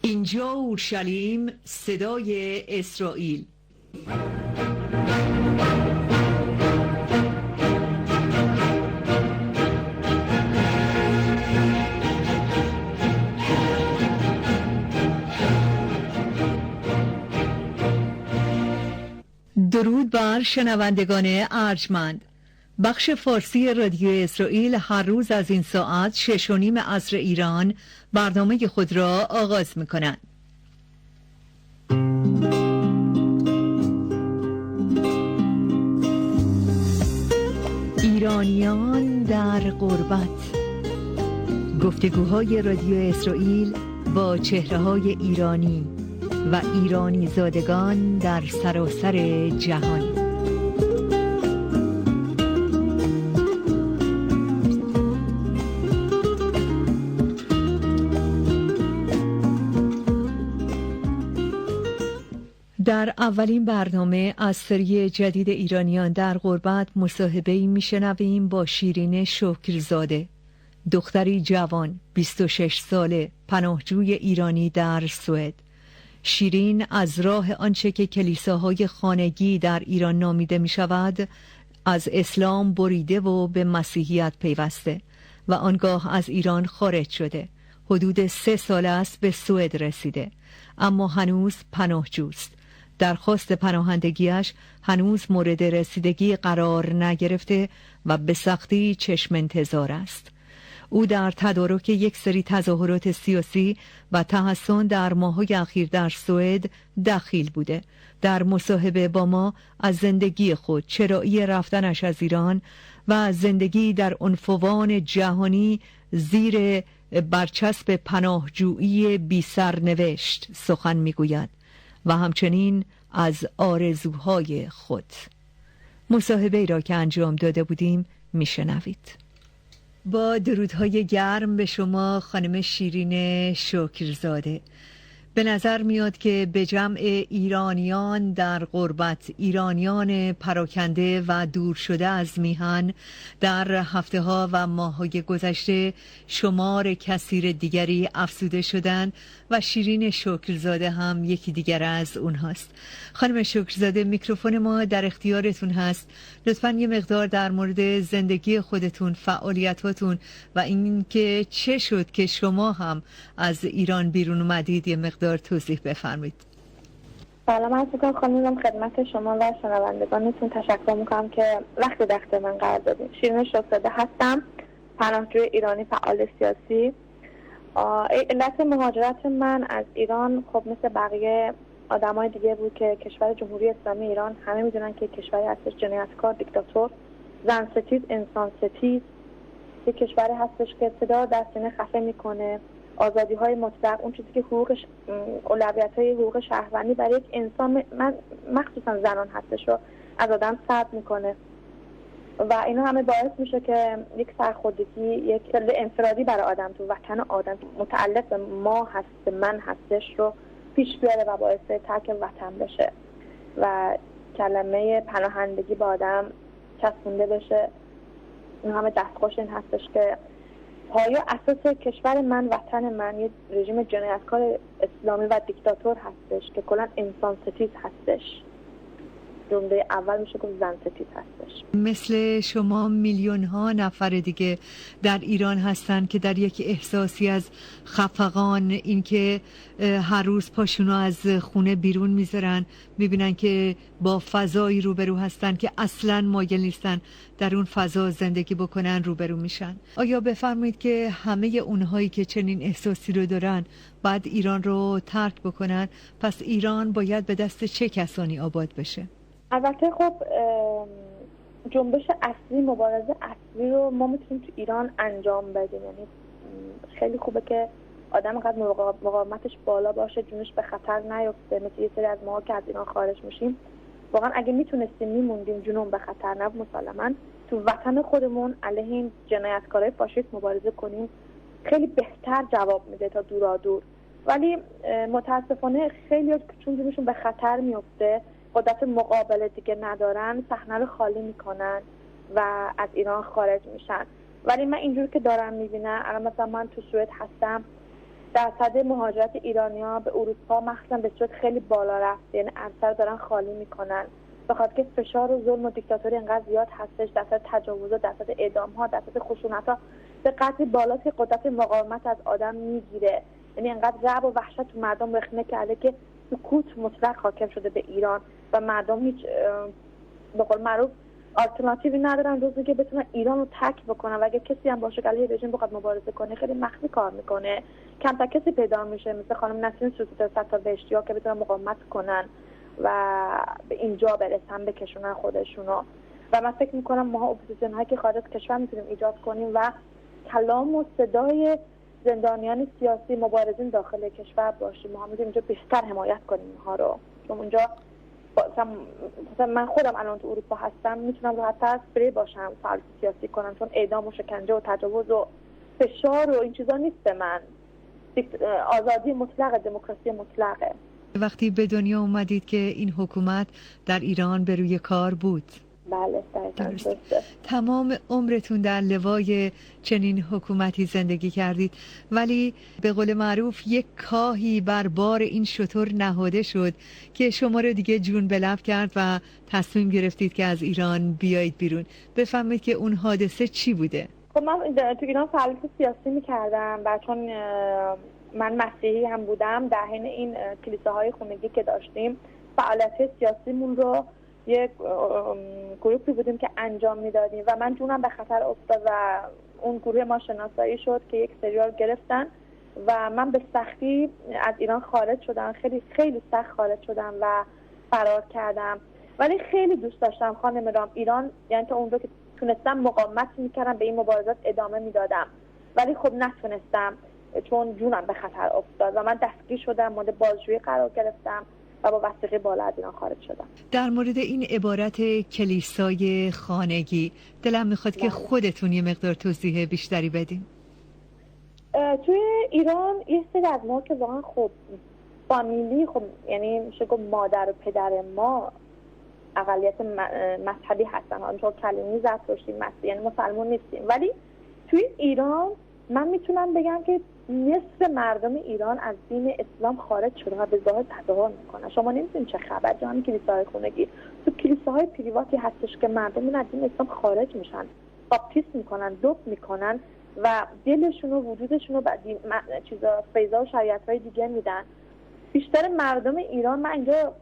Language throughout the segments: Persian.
اینجا اورشلیم، صدای اسرائیل. درود بر شنوندگان ارجمند. بخش فارسی رادیو اسرائیل هر روز از این ساعت 6:30 عصر ایران برنامه خود را آغاز می‌کند. ایرانیان در غربت، گفتگوهای رادیو اسرائیل با چهره‌های ایرانی و ایرانی زادگان در سراسر جهان. در اولین برنامه از سری جدید ایرانیان در غربت مصاحبه‌ای میشنویم با شیرین شکرزاده، دختری جوان 26 ساله، پناهجوی ایرانی در سوئد. شیرین از راه آنچه که کلیساهای خانگی در ایران نامیده می شود از اسلام بریده و به مسیحیت پیوسته و آنگاه از ایران خارج شده. حدود 3 سال است به سوئد رسیده، اما هنوز پناهجوست. درخواست پناهندگیش هنوز مورد رسیدگی قرار نگرفته و به سختی چشم انتظار است. او در تدارک یک سری تظاهرات سیاسی و تحصن در ماه‌های اخیر در سوئد دخیل بوده. در مصاحبه با ما از زندگی خود، چرایی رفتنش از ایران و زندگی در عنفوان جهانی زیر برچسب پناهجویی بی سرنوشت سخن میگوید و همچنین از آرزوهای خود. مصاحبه را که انجام داده بودیم میشنوید. با درودهای گرم به شما خانم شیرین شکرزاده. به نظر میاد که به جمع ایرانیان در غربت، ایرانیان پراکنده و دور شده از میهن، در هفته‌ها و ماه‌های گذشته شمار کثیر دیگری افزوده شدند و شیرین شکرزاده هم یکی دیگر از اونهاست. خانم شکرزاده، میکروفون ما در اختیارتون هست. لطفاً یه مقدار در مورد زندگی خودتون، فعالیتاتون و اینکه چه شد که شما هم از ایران بیرون اومدید یه مقدار توضیح بفرمایید. سلام عرض می‌کنم خانم، خدمت شما و شنوندگانتون. تشکر می‌کنم که وقت در اختیار من قرار دادید. شیرین شکرزاده هستم، پناهجوی ایرانی، فعال سیاسی. علت مهاجرت من از ایران خب مثل بقیه آدمای دیگه بود که کشور جمهوری اسلامی ایران همه میدونن که کشوری هستش جنایتکار، دیکتاتور، زن ستیز، انسان ستیز، یک کشوری هستش که صدا در سینه خفه میکنه آزادی‌های مطلق، اون چیزی که حقوقش، اولویت‌های حقوق شهروندی برای یک انسان، مخصوصا زنان هستش، رو از آدم سلب میکنه و اینا همه باعث میشه که یک سرخودگی، یک انفرادی برای آدم تو وطن آدم متعلق به ما هست، به من هستش رو پیش بیاره و باعث ترک وطن بشه و کلمه پناهندگی با آدم چسبونده بشه. این همه دستخوش این هستش که پایه اساس کشور من، وطن من، یه رژیم جنایتکار اسلامی و دیکتاتور هستش که کلا انسان ستیز هستش. جمله اول میشه که زن ستیز هستش. مثل شما میلیون ها نفر دیگه در ایران هستن که در یک احساسی از خفقان، اینکه هر روز پاشونو از خونه بیرون میذارن، میبینن که با فضایی روبرو هستن که اصلاً مایل نیستن در اون فضا زندگی بکنن، روبرو میشن. آیا بفرمایید که همه اونهایی که چنین احساسی رو دارن بعد ایران رو ترک بکنن، پس ایران باید به دست چه کسانی آباد بشه؟ البته خب جنبش اصلی، مبارزه اصلی رو ما میتونیم تو ایران انجام بدیم. یعنی خیلی خوبه که آدم قد مقاومتش بالا باشه، جونش به خطر نیفته. مثل یه سری از ما که از ایران خارج میشیم، واقعا اگه میتونستیم میموندیم جونمون به خطر نبود، مسلماً تو وطن خودمون علیه این جنایتکارای فاشیست مبارزه کنیم، خیلی بهتر جواب میده تا دورادور. ولی متاسفانه خیلی چون جونشون به خطر میفته، قدرت مقابله دیگه ندارن، صحنه رو خالی میکنن و از ایران خارج میشن. ولی من اینجور که دارم میبینم، الان مثلا من تو سوئد هستم، درصد مهاجرت ایرانی‌ها به اروپا مخصوصا به صورت خیلی بالا رفته، یعنی اکثر دارن خالی میکنن به خاطر که فشار و ظلم و دیکتاتوری اینقدر زیاد هستش، درصد تجاوز، درصد اعدام‌ها، درصد خشونت‌ها به قدری بالاست که قدرت مقاومت از آدم میگیره. یعنی اینقدر رعب و وحشت تو مردم رخنه کرده که سکوت مطلق حاکم شده به ایران و مردم هیچ به قول معروف آلترناتیوی ندارن جز اینکه بتونن ایران رو ترک بکنن و اگه کسی هم باشه که علیه رژیم بخواد مبارزه کنه خیلی مخفی کار میکنه، کم تا کسی پیدا میشه مثل خانم نسرین سوسوتر بهشتی‌ها که بتونن مقاومت کنن و به اینجا برسن، بکشونن خودشونو. و من فکر میکنم ما اپوزیسیون هایی که خارج از کشور میتونیم ایجاد کنیم و کلام و صدای زندانیان سیاسی مبارزین داخل کشور باشیم. ما میتونیم اینجا بیشتر حمایت کنیم اینها رو، چون اونجا مثلا من خودم الان تو اروپا هستم میتونم راحت‌تر فری باشم، فعال سیاسی کنم، چون اعدام و شکنجه و تجاوز و فشار و این چیزا نیست به من. آزادی مطلقه، دموکراسی مطلقه. وقتی به دنیا اومدید که این حکومت در ایران به روی کار بود؟ بله درسته. تمام عمرتون در لوای چنین حکومتی زندگی کردید، ولی به قول معروف یک کاهی بر بار این شتر نهاده شد که شما رو دیگه جون به لب کرد و تصمیم گرفتید که از ایران بیایید بیرون. بفهمید که اون حادثه چی بوده؟ خب من تو ایران فعالیت سیاسی می‌کردم و چون من مسیحی هم بودم، در حین این کلیساهای خونگی که داشتیم فعالیت سیاسیمون رو یک گروهی بودیم که انجام میدادیم و من جونم به خطر افتاد و اون گروه ما شناسایی شد که یک سریال گرفتن و من به سختی از ایران خارج شدم، خیلی خیلی سخت خارج شدم و فرار کردم. ولی خیلی دوست داشتم خانم رام ایران، یعنی تا اونجا که تونستم مقاومت میکردم، به این مبارزات ادامه میدادم، ولی خب نتونستم چون جونم به خطر افتاد و من دستگیر شدم، مورد بازجویی قرار گرفتم و با وثیقه بالا از ایران خارج شدم. در مورد این عبارت کلیسای خانگی دلم میخواد که خودتون یه مقدار توضیح بیشتری بدین. توی ایران یه سری از ما که واقعا خب فامیلی، خب یعنی میشه گفت مادر و پدر ما اقلیت مذهبی هستن، چون کلمی زرتشتی مسیحی، یعنی مسلمان نیستیم، ولی توی ایران من میتونم بگم که نصف مردم ایران از دین اسلام خارج شده و به ظاهر تظاهر میکنن. شما نمیدونید چه خبر، جو همین کلیساهای خونگی، تو کلیساهای پریواتی هستش که مردم از دین اسلام خارج میشن، باپتیسم میکنن، دوپ میکنن و دلشون و وجودشون رو به چیزا فیضا و شریعت‌های دیگه میدن. بیشتر مردم ایران، من اینجا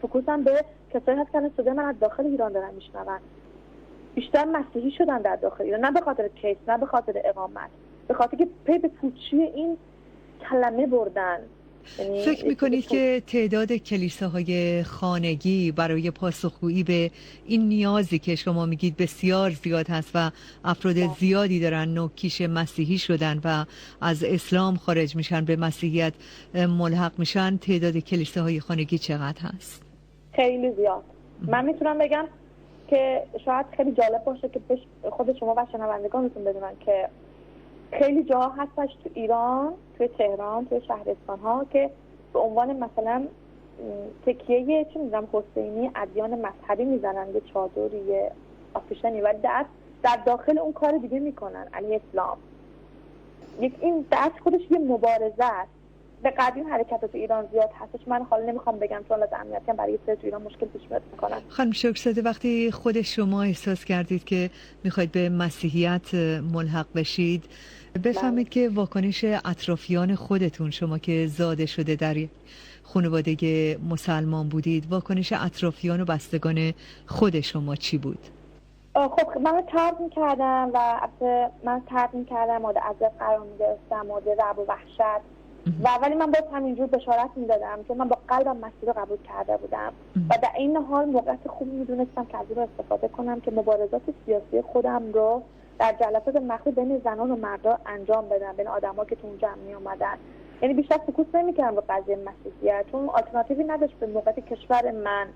فوکوسم به کسایی هست که صدای من از داخل ایران دارن میشنون، بیشتر مسیحی شدن در داخل ایران، نه به خاطر کیس، نه به خاطر اقامت، به خاطر که پی به پوچی این کلمه بردن. فکر میکنید که تعداد کلیساهای خانگی برای پاسخگویی به این نیازی که شما میگید بسیار زیاد هست و افراد زیادی دارن نوکیش مسیحی شدن و از اسلام خارج میشن به مسیحیت ملحق میشن، تعداد کلیساهای خانگی چقدر هست؟ خیلی زیاد. من میتونم بگم که شاید خیلی جالب باشه که خود شما و شنوندگانتون بدونن که خیلی جاها هستش تو ایران، توی تهران، توی شهرستان ها که به عنوان مثلا تکیه چه می‌دونم حسینی ادیان مذهبی میزنن، یه چادری، یه آفیشنی، ولی در داخل اون کار دیگه میکنن علیه اسلام. این در خودش یه مبارزه است. به قدر این حرکت تو ایران زیاد هستش. من حالا نمیخوام بگم چون از امنیتی هم برای تو ایران مشکل پیش میاد. خانم شکرزاده، وقتی خود شما احساس کردید که میخواید به مسیحیت ملحق بشید، بفهمید که واکنش اطرافیان خودتون، شما که زاده شده در خانواده مسلمان بودید، واکنش اطرافیان و بستگان خود شما چی بود؟ خب من ترد میکردم و من ترد میکردم، مورد عذاب قرار میگرفتم، مورد رعب و وحشت و ولی من باز همینجور بشارت میدادم که من با قلبم مسیر رو قبول کرده بودم و در این حال موقعیت خوب میدونستم که از این رو استفاده کنم که مبارزات سیاسی خودم رو در جلسات مخفی بین زنان و مردا انجام بدم، بین آدما که تو اون جمع می اومدن. یعنی بیشتر فوکوس نمی‌کردم به قضیه مسیحیت، چون آلترناتیوی نداشت به موقعیت کشور من،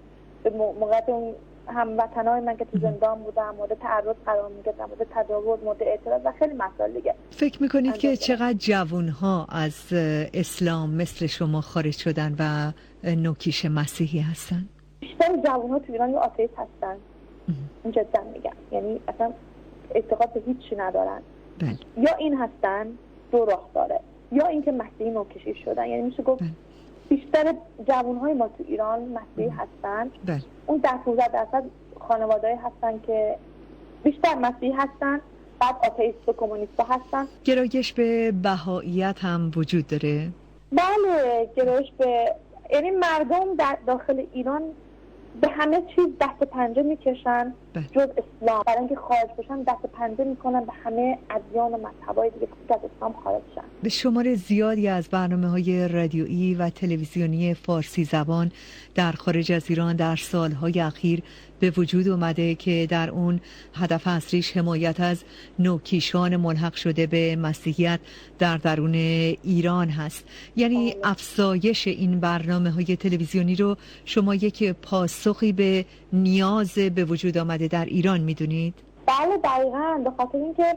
به موقعیت اون هموطنای من که تو زندان بودم، مورد تعرض قرار می‌گرفتم، مورد تجاوز، مورد اعتراض و خیلی مسائل دیگه. فکر می‌کنید که چقدر جوان‌ها از اسلام مثل شما خارج شدن و نوکیش مسیحی هستن؟ بیشتر جوان‌ها تو ایران آتئیست هستن. این جدا میگم، یعنی اصلا اعتقاد به هیچ چی ندارن. بله. یا این هستن، دو راه داره، یا اینکه مسیحی نوکشی شدن. یعنی میشه گفت بیشتر جوانهای ما تو ایران مسیحی هستن. اون 10-15% خانواده‌ای هستن که بیشتر مسیحی هستن، بعد آتئیست و کمونیست هستن. گرایش به بهائیت هم وجود داره؟ بله، گرایش به، یعنی مردم در داخل ایران به همه چیز دست پنجه میکشن جز اسلام. برای اینکه خارج بشن دست پنجه میکنن به همه ادیان و مذهب‌های دیگه که از اسلام خارج شن. به شمار زیادی از برنامه‌های رادیویی و تلویزیونی فارسی زبان در خارج از ایران در سالهای اخیر به وجود اومده که در اون هدف اصلیش حمایت از نوکیشان ملحق شده به مسیحیت در درون ایران هست. یعنی افزایش این برنامه‌های تلویزیونی رو شما یک پاسخی به نیاز به وجود آمده در ایران میدونید؟ بله دقیقاً، به خاطر اینکه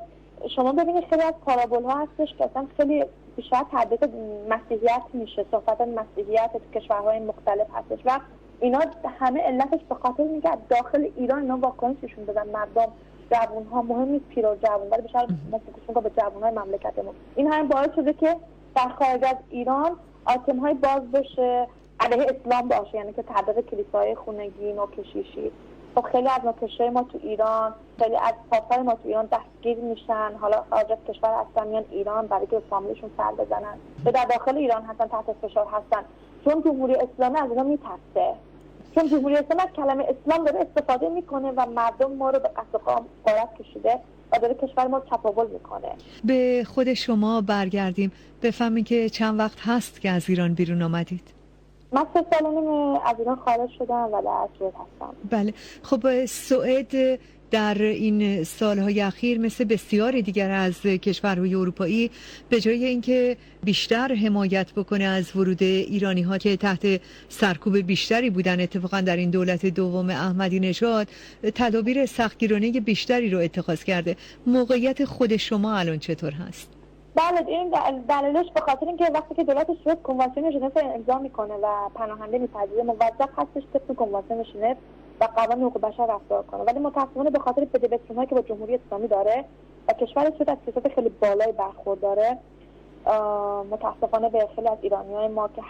شما ببینید خیلی از پارابول‌ها هستش که اصلا خیلی بیشتر تبلیغ مسیحیت میشه، صحبت مسیحیت تو کشورهای مختلف هستش و اینا همه علتش به خاطر اینکه داخل ایران اینا واکنششون بدن. مردم، جوان‌ها، مهم نیست پیر و جوان، ولی بیشتر ما فوکوس می‌کنیم به جوان‌های مملکتمون. این هم باعث شده که در خارج از ایران آیتم‌های باز بشه علیه اسلام باشه، یعنی که تبلیغ کلیساهای خونگی، نوکشیشی. خب خیلی از نوکشای ما تو ایران، خیلی از پاسای ما تو ایران دستگیر میشن، حالا خارج از کشور هستن میان ایران برای که فامیلشون سر بزنن، یا در داخل ایران هستن تحت فشار هستن، چون جمهوری اسلامی از اینا میترسه. چون جمهوری اسلامی از کلمه اسلام داره استفاده میکنه و مردم ما رو به قصد غارت کشیده و داره کشور ما چپاول میکنه. به خود شما برگردیم، بفهمیم که چند وقت هست که از ایران بیرون آمدید؟ من 3 سال و نیم از ایران خارج شدم و در سوئد هستم. بله، خب سوئد در این سالهای اخیر مثل بسیاری دیگر از کشورهای اروپایی به جای اینکه بیشتر حمایت بکنه از ورود ایرانی ها که تحت سرکوب بیشتری بودن اتفاقا در این دولت دوم احمدی نژاد، تدابیر سختگیرانه بیشتری رو اتخاذ کرده. موقعیت خود شما الان چطور هست؟ بله، این دلیلش به خاطر اینکه وقتی که دولت سوئد کنوانسیون ژنو امضا میکنه و پناهنده میپذیره، موظف هستش طبق کنوانسیون ژنو و قوانین حقوق بشر رفتار کنه، ولی متأسفانه به خاطر بدبستون‌هایی که با جمهوری اسلامی داره و کشور سوئد از سیاست خیلی بالای برخورداره، متأسفانه به خیلی از ایرانیای ما که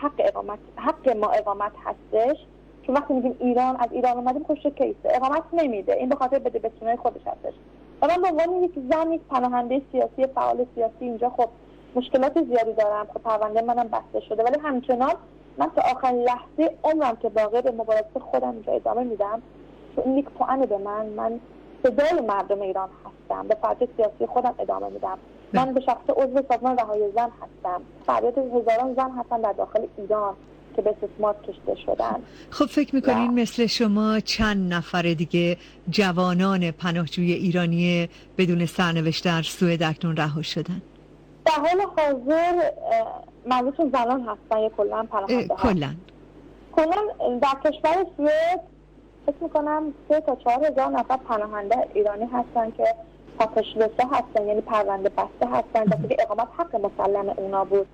حق ما اقامت هستش، چون وقتی میگیم ایران، از ایران اومدیم خوش کیسه، اقامت نمیده. این به خاطر بدبستون‌های خودش هستش. و من به عنوان یک زن، یک پناهنده سیاسی، فعال سیاسی اینجا خب مشکلات زیادی دارم. خب پرونده منم بسته شده، ولی همچنان من تا آخرین لحظه عمرم که باقی به مبارزه خودم اینجا ادامه میدم. چون این یک توأم به من صدای مردم ایران هستم، به فعالیت سیاسی خودم ادامه میدم. من به شخص عضو سازمان رهایی زن هستم. فعالیت هزاران زن هستن در داخل ایران که به استثمار کشیده شدن. خب فکر میکنین مثل شما چند نفر دیگه جوانان پناهجوی ایرانی بدون سرنوشت در سوئد اکنون رها شدن؟ در حال حاضر منظورتون زنان هستن یا کلا پناهنده ها؟ کلا در کشور سوئد فکر میکنم 3 تا 4 هزار نفر پناهنده ایرانی هستن که پاتش لسا هستن، یعنی پرونده بسته هستن، در که اقامت حق مسلم اونا بود.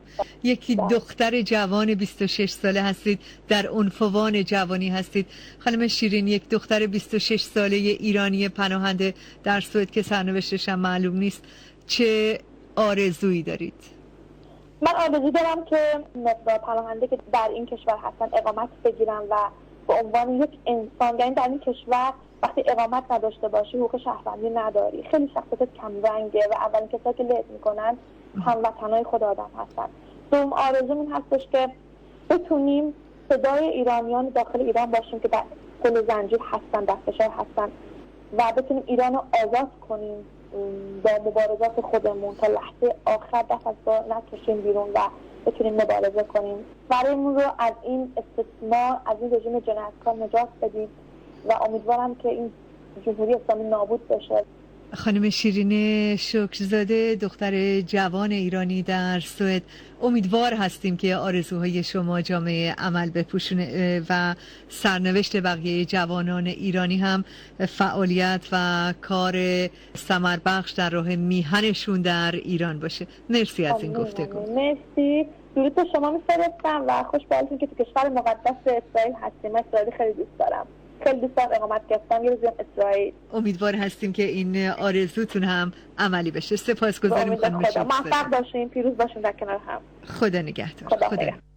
یکی دختر جوان 26 ساله هستید، در عنفوان جوانی هستید. خانم شیرین، یک دختر 26 ساله ایرانی پناهنده در سوئد که سرنوشتش هم معلوم نیست، چه آرزویی دارید؟ من آرزو دارم که مقدار پناهنده که در این کشور هستن اقامت بگیرن و به عنوان یک انسان، یعنی در این کشور وقتی اقامت نداشته باشی، حقوق شهروندی نداری، خیلی شخصیت کم رنگه و اولین کسایی که لهت میکنن هموطنای خود آدم هستن. دوم آرزوم این هستش که بتونیم صدای ایرانیان داخل ایران باشیم که در قل زنجیر هستن، در فشار هستن و بتونیم ایران رو آزاد کنیم با مبارزات خودمون تا لحظه آخر دست از پا نکشیم بیرون و بتونیم مبارزه کنیم. برایمون رو از این استثمار، از این رژیم جنایتکار نجات بدیم و امیدوارم که این جمهوری اسلامی نابود بشه. خانم شیرین شکرزاده، دختر جوان ایرانی در سوئد، امیدوار هستیم که آرزوهای شما جامعه عمل بپوشونه و سرنوشت بقیه جوانان ایرانی هم فعالیت و کار ثمربخش در راه میهنشون در ایران باشه. مرسی از این گفتگو. مرسی. درود به شما میفرستم و خوشبختم که تو کشور مقدس اسرائیل هستیم. اسرائیل خیلی دوست دارم. خیلی دوست دارم اقامت گرفتم یه روز بیام اسرائیل. امیدوار هستیم که این آرزوتون هم عملی بشه. سپاسگزاریم خانم خدا شکرزاده. موفق باشین، پیروز باشین در کنار هم. خدا نگهدار. خدا نگهدار.